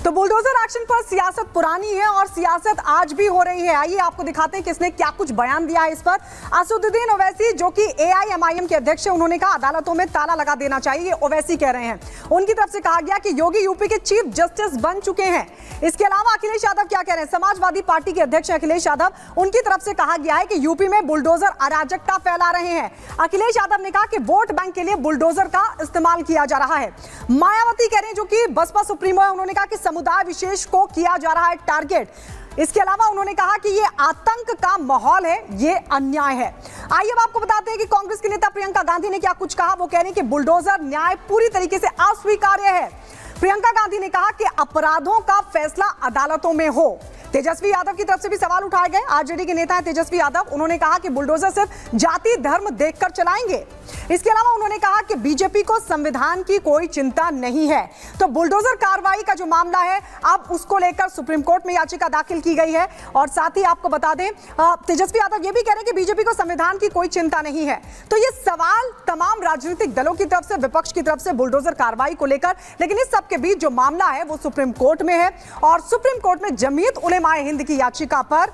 तो bulldozer action पर सियासत पुरानी है और सियासत आज भी हो रही है। आइए आपको दिखाते हैं किसने क्या कुछ बयान दिया है इस पर। असदुद्दीन ओवैसी जो कि एआईएमआईएम के अध्यक्ष है, उन्होंने कहा अदालतों में ताला लगा देना चाहिए। ओवैसी कह रहे हैं, उनकी तरफ से कहा गया कि योगी यूपी के चीफ जस्टिस बन चुके हैं। इसके अलावा अखिलेश यादव क्या कह रहे हैं, समाजवादी पार्टी के अध्यक्ष अखिलेश यादव, उनकी तरफ से कहा गया है कि यूपी में बुलडोजर अराजकता फैला रहे हैं। अखिलेश यादव ने कहा कि वोट बैंक के लिए बुलडोजर का इस्तेमाल किया जा रहा है। मायावती कह रहे हैं, जो कि बसपा सुप्रीमो है, उन्होंने कहा कि समुदाय विशेष को किया जा रहा है टारगेट। इसके अलावा उन्होंने कहा कि ये आतंक का माहौल है, ये अन्याय है। आइए अब आपको बताते हैं कि कांग्रेस की नेता प्रियंका गांधी ने क्या कुछ कहा। वो कह रही हैं कि बुलडोजर न्याय पूरी तरीके से अस्वीकार्य है। प्रियंका गांधी ने कहा कि अपराधों का फैसला अदालतों में हो। तेजस्वी यादव की तरफ से भी सवाल उठाए गए। आरजेडी के नेता हैं तेजस्वी यादव, उन्होंने कहा कि बुलडोजर सिर्फ जाति धर्म देखकर चलाएंगे। इसके अलावा उन्होंने कहा कि बीजेपी को संविधान की कोई चिंता नहीं है। तो बुलडोजर कार्रवाई का जो मामला है, अब उसको लेकर सुप्रीम कोर्ट में याचिका दाखिल की गई है। और साथ ही आपको बता दें, तेजस्वी यादव ये भी कह रहे हैं कि बीजेपी को संविधान की कोई चिंता नहीं है। तो ये सवाल तमाम राजनीतिक दलों की तरफ से, विपक्ष की तरफ से बुलडोजर कार्रवाई को लेकर, लेकिन इस सब के बीच जो मामला है वो सुप्रीम कोर्ट में है और सुप्रीम कोर्ट में जमीयत उलेमाए हिंद की याचिका पर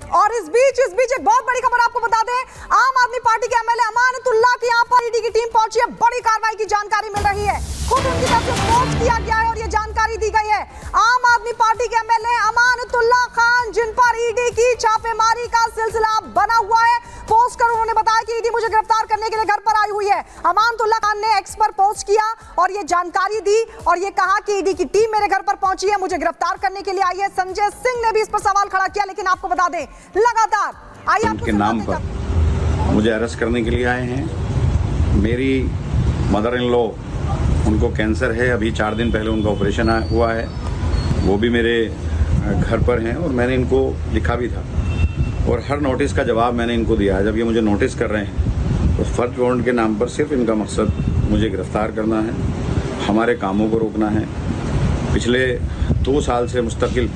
और इस बीच एक बहुत बड़ी खबर आपको बता दें, आम आदमी पार्टी के एमएलए अमानतुल्लाह की यहां पर ईडी की टीम पहुंची है। बड़ी कार्रवाई की जानकारी मिल रही है, खुद उनकी तरफ से पोस्ट किया गया है और ये जानकारी दी गई है। आम आदमी पार्टी के एमएलए अमानतुल्लाह खान, जिन पर ईडी की छापेमारी का सिलसिला बना हुआ है, पोस्ट कर उन्होंने बताया कि ईडी मुझे गिरफ्तार करने के लिए घर पर आई हुई है। अमानतुल्लाह खान ने एक्स पर पोस्ट किया और ये जानकारी दी और ये कहा कि ईडी की टीम मेरे घर पर पहुंची है, मुझे गिरफ्तार करने के लिए आई है। संजय सिंह ने भी इस पर सवाल खड़ा किया, लेकिन आपको बता दें लगातार आइए उनके नाम पर मुझे अरेस्ट करने के लिए आए हैं। मेरी मदर इन लॉ, उनको कैंसर है, अभी 4 दिन पहले उनका ऑपरेशन हुआ है, वो भी मेरे घर पर हैं और मैंने इनको लिखा भी था और हर नोटिस का जवाब मैंने इनको दिया है। जब ये मुझे नोटिस कर रहे हैं तो फर्ज वारंट के नाम पर सिर्फ इनका मकसद मुझे गिरफ्तार करना है, हमारे कामों को रोकना है। पिछले 2 साल से मुस्तकिल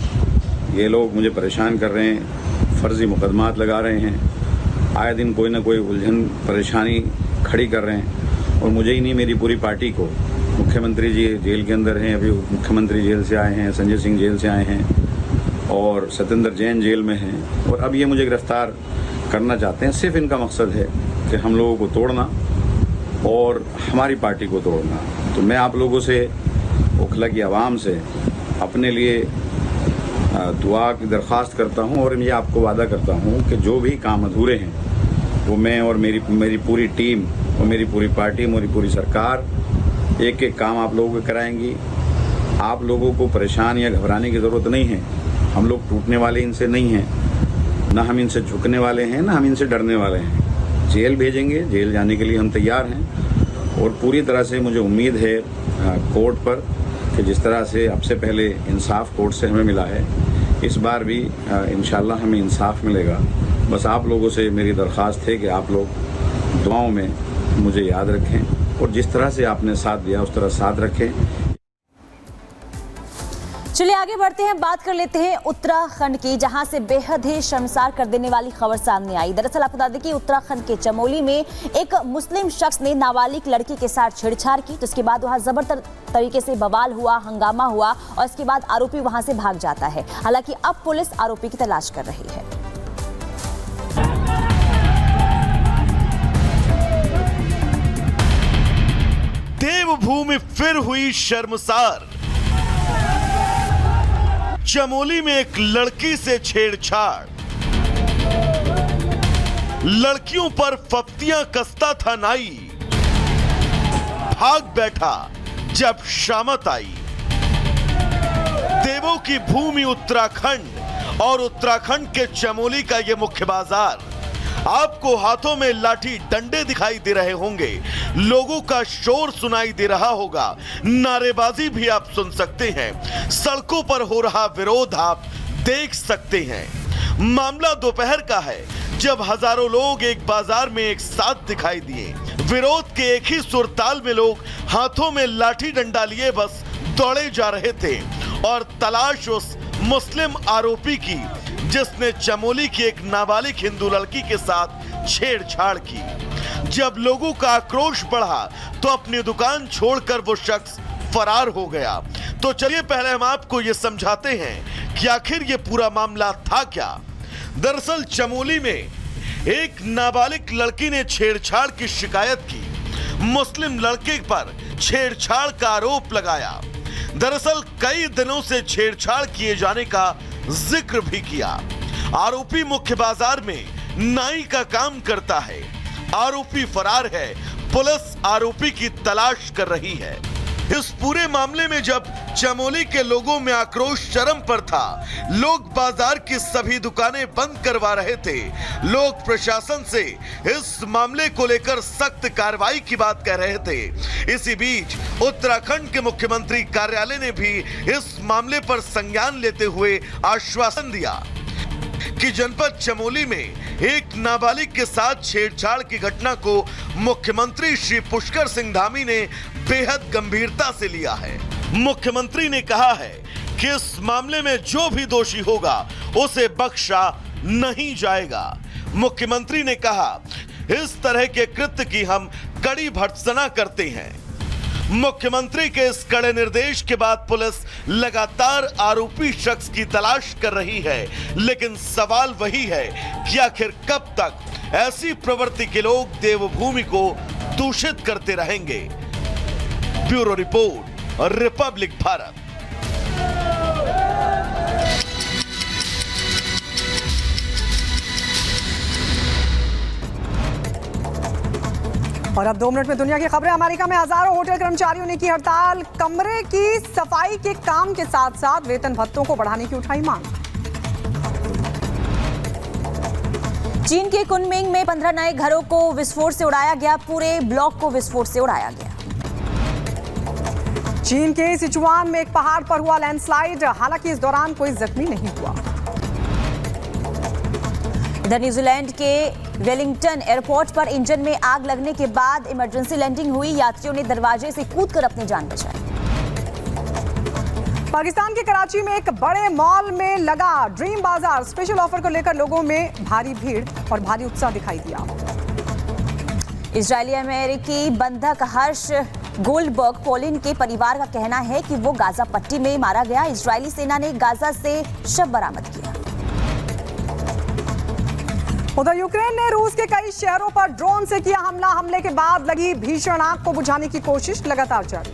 ये लोग मुझे परेशान कर रहे हैं, फर्जी मुकदमात लगा रहे हैं, आए दिन कोई ना कोई उलझन परेशानी खड़ी कर रहे हैं और मुझे ही नहीं, मेरी पूरी पार्टी को। मुख्यमंत्री जी जेल के अंदर हैं, अभी मुख्यमंत्री जेल से आए हैं, संजय सिंह जेल से आए हैं और सत्येंद्र जैन जेल में हैं और अब ये मुझे गिरफ्तार करना चाहते हैं। सिर्फ इनका मकसद है कि हम लोगों को तोड़ना और हमारी पार्टी को तोड़ना। तो मैं आप लोगों से, ओखला की आवाम से अपने लिए दुआ की दरख्वास्त करता हूं और ये आपको वादा करता हूं कि जो भी काम अधूरे हैं वो मैं और मेरी पूरी टीम और मेरी पूरी पार्टी, मेरी पूरी सरकार एक एक काम आप लोगों को कराएंगी। आप लोगों को परेशान या घबराने की ज़रूरत नहीं है। हम लोग टूटने वाले इनसे नहीं हैं, ना हम इनसे झुकने वाले हैं, ना हम इनसे डरने वाले हैं। जेल भेजेंगे, जेल जाने के लिए हम तैयार हैं और पूरी तरह से मुझे उम्मीद है कोर्ट पर कि जिस तरह से अब से पहले इंसाफ कोर्ट से हमें मिला है, इस बार भी इंशाल्लाह हमें इंसाफ मिलेगा। बस आप लोगों से मेरी दरख्वास्त है कि आप लोग दुआओं में मुझे याद रखें और जिस तरह से आपने साथ दिया उस तरह साथ रखें। चलिए आगे बढ़ते हैं, बात कर लेते हैं उत्तराखंड की, जहां से बेहद ही शर्मसार कर देने वाली खबर सामने आई। दरअसल आपको बता दें कि उत्तराखंड के चमोली में एक मुस्लिम शख्स ने नाबालिग लड़की के साथ छेड़छाड़ की, तो उसके बाद वहां जबरदस्त तरीके से बवाल हुआ, हंगामा हुआ और इसके बाद आरोपी वहां से भाग जाता है। हालांकि अब पुलिस आरोपी की तलाश कर रही है। देवभूमि फिर हुई शर्मसार। चमोली में एक लड़की से छेड़छाड़, लड़कियों पर फप्तियां कसता था नाई, भाग बैठा जब शामत आई। देवों की भूमि उत्तराखंड और उत्तराखंड के चमोली का यह मुख्य बाजार। आपको हाथों में लाठी डंडे दिखाई दे रहे होंगे, लोगों का शोर सुनाई दे रहा होगा, नारेबाजी भी आप सुन सकते हैं, सड़कों पर हो रहा विरोध आप देख सकते हैं। मामला दोपहर का है जब हजारों लोग एक बाजार में एक साथ दिखाई दिए। विरोध के एक ही सुरताल में लोग हाथों में लाठी डंडा लिए बस दौड़े जा रहे थे और तलाश उस मुस्लिम आरोपी की जिसने चमोली की एक नाबालिग हिंदू लड़की के साथ छेड़छाड़ की। जब लोगों का आक्रोश बढ़ा तो अपनी दुकान छोड़कर वो शख्स फरार हो गया। तो चलिए पहले हम आपको ये समझाते हैं कि आखिर ये पूरा मामला था क्या। दरअसल चमोली में एक नाबालिग लड़की ने छेड़छाड़ की शिकायत की, मुस्लिम लड़के पर छेड़छाड़ का आरोप लगाया। दरअसल कई दिनों से छेड़छाड़ किए जाने का जिक्र भी किया। आरोपी मुख्य बाजार में नाई का काम करता है। आरोपी फरार है, पुलिस आरोपी की तलाश कर रही है। इस पूरे मामले में जब चमोली के लोगों में आक्रोश चरम पर था, लोग बाजार की सभी दुकानें बंद करवा रहे थे, लोग प्रशासन से इस मामले को लेकर सख्त कार्रवाई की बात कह रहे थे। इसी बीच उत्तराखंड के मुख्यमंत्री कार्यालय ने भी इस मामले पर संज्ञान लेते हुए आश्वासन दिया कि जनपद चमोली में एक नाबालिग के साथ छेड़छाड़ की घटना को मुख्यमंत्री श्री पुष्कर सिंह धामी ने बेहद गंभीरता से लिया है। मुख्यमंत्री ने कहा है कि इस मामले में जो भी दोषी होगा उसे बख्शा नहीं जाएगा। मुख्यमंत्री ने कहा, इस तरह के कृत्य की हम कड़ी भर्त्सना करते हैं। मुख्यमंत्री के इस कड़े निर्देश के बाद पुलिस लगातार आरोपी शख्स की तलाश कर रही है, लेकिन सवाल वही है कि आखिर कब तक ऐसी प्रवृत्ति के लोग देवभूमि को दूषित करते रहेंगे। Bureau report, Republic Bharat. और अब 2 मिनट में दुनिया की खबरें। अमेरिका में हजारों होटल कर्मचारियों ने की हड़ताल। कमरे की सफाई के काम के साथ साथ वेतन भत्तों को बढ़ाने की उठाई मांग। चीन के कुनमिंग में 15 नए घरों को विस्फोट से उड़ाया गया, पूरे ब्लॉक को विस्फोट से उड़ाया गया। चीन के सिचुआन में एक पहाड़ पर हुआ लैंडस्लाइड, हालांकि इस दौरान कोई जख्मी नहीं हुआ। इधर न्यूजीलैंड के वेलिंगटन एयरपोर्ट पर इंजन में आग लगने के बाद इमरजेंसी लैंडिंग हुई, यात्रियों ने दरवाजे से कूदकर अपनी जान बचाई। पाकिस्तान के कराची में एक बड़े मॉल में लगा ड्रीम बाजार, स्पेशल ऑफर को लेकर लोगों में भारी भीड़ और भारी उत्साह दिखाई दिया। इजरायली अमेरिकी बंधक हर्ष गोल्डबर्ग पोलिन के परिवार का कहना है कि वो गाजा पट्टी में मारा गया। इजरायली सेना ने गाजा से शव बरामद किया। उधर यूक्रेन ने रूस के कई शहरों पर ड्रोन से किया हमला। हमले के बाद लगी भीषण आग को बुझाने की कोशिश लगातार जारी।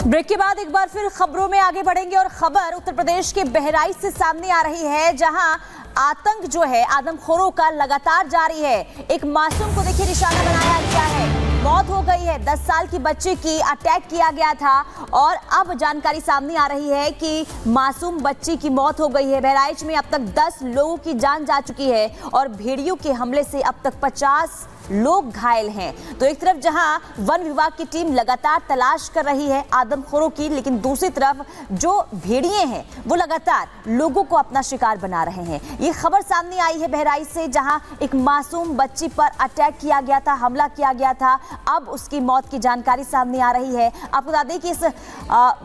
ब्रेक के बाद एक बार फिर खबरों में आगे बढ़ेंगे और खबर उत्तर प्रदेश के बहराइच से सामने आ रही है, जहां आतंक जो है आदमखोरों का लगातार जारी है। एक मासूम को देखिए निशाना बनाया गया है, मौत हो गई है। 10 साल की बच्चे की अटैक किया गया था और अब जानकारी सामने आ रही है कि मासूम बच्ची की मौत हो गई है। बहराइच में अब तक 10 लोगों की जान जा चुकी है और भेड़ियों के हमले से अब तक 50 लोग घायल हैं। तो एक तरफ जहां वन विभाग की टीम लगातार तलाश कर रही है आदमखोरों की, लेकिन दूसरी तरफ जो भेड़िए हैं वो लगातार लोगों को अपना शिकार बना रहे हैं। ये खबर सामने आई है बहराइच से, जहां एक मासूम बच्ची पर अटैक किया गया था, हमला किया गया था। अब उसकी मौत की जानकारी सामने आ रही है। आपको बता दें कि इस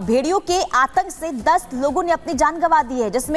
भेड़ियों के आतंक से 10 लोगों ने अपनी जान गंवा दी है, जिसमें